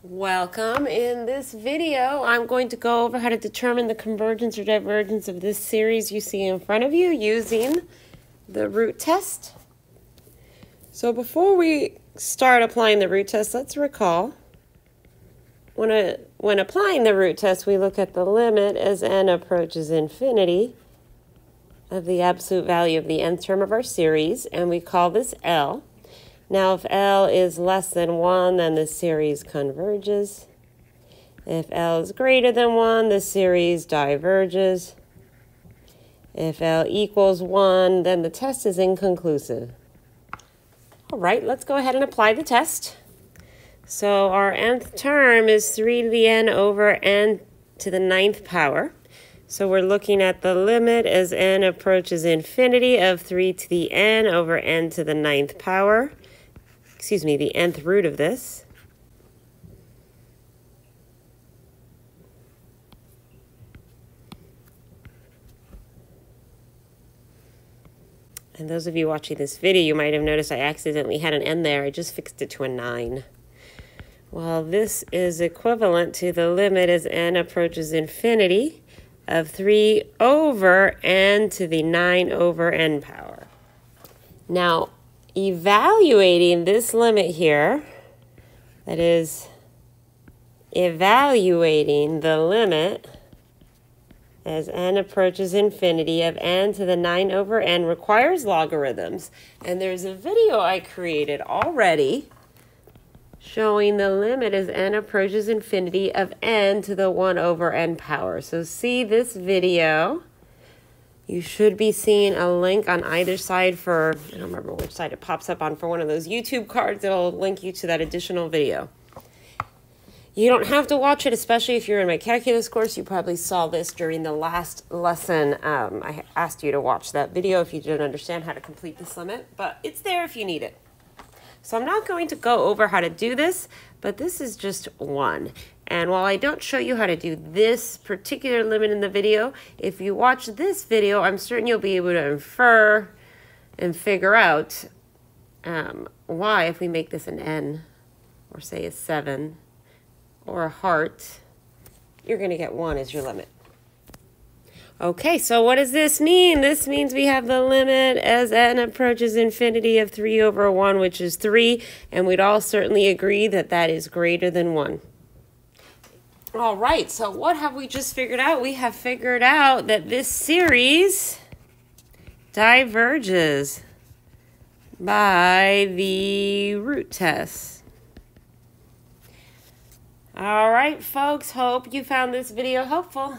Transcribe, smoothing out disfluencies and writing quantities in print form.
Welcome. In this video, I'm going to go over how to determine the convergence or divergence of this series you see in front of you using the root test. So before we start applying the root test, let's recall when applying the root test, we look at the limit as n approaches infinity of the absolute value of the nth term of our series, and we call this L. Now, if L is less than 1, then the series converges. If L is greater than 1, the series diverges. If L equals 1, then the test is inconclusive. All right, let's go ahead and apply the test. So our nth term is 3 to the n over n to the 9th power. So we're looking at the limit as n approaches infinity of 3 to the n over n to the 9th power. Excuse me, the nth root of this. And those of you watching this video, you might have noticed I accidentally had an n there. I just fixed it to a 9. Well, this is equivalent to the limit as n approaches infinity of 3 over n to the 9 over n power. Now, evaluating this limit here, that is, evaluating the limit as n approaches infinity of n to the 9 over n requires logarithms. And there's a video I created already showing the limit as n approaches infinity of n to the 1 over n power. So see this video. You should be seeing a link on either side for, I don't remember which side it pops up on, for one of those YouTube cards. It'll link you to that additional video. You don't have to watch it, especially if you're in my calculus course. You probably saw this during the last lesson. I asked you to watch that video if you didn't understand how to complete this limit, but it's there if you need it. So I'm not going to go over how to do this, but this is just one. And while I don't show you how to do this particular limit in the video, if you watch this video, I'm certain you'll be able to infer and figure out why, if we make this an n, or say a 7, or a heart, you're going to get 1 as your limit. Okay, so what does this mean? This means we have the limit as n approaches infinity of 3 over 1, which is 3, and we'd all certainly agree that that is greater than 1. All right, so what have we just figured out? We have figured out that this series diverges by the root test. All right, folks, hope you found this video helpful.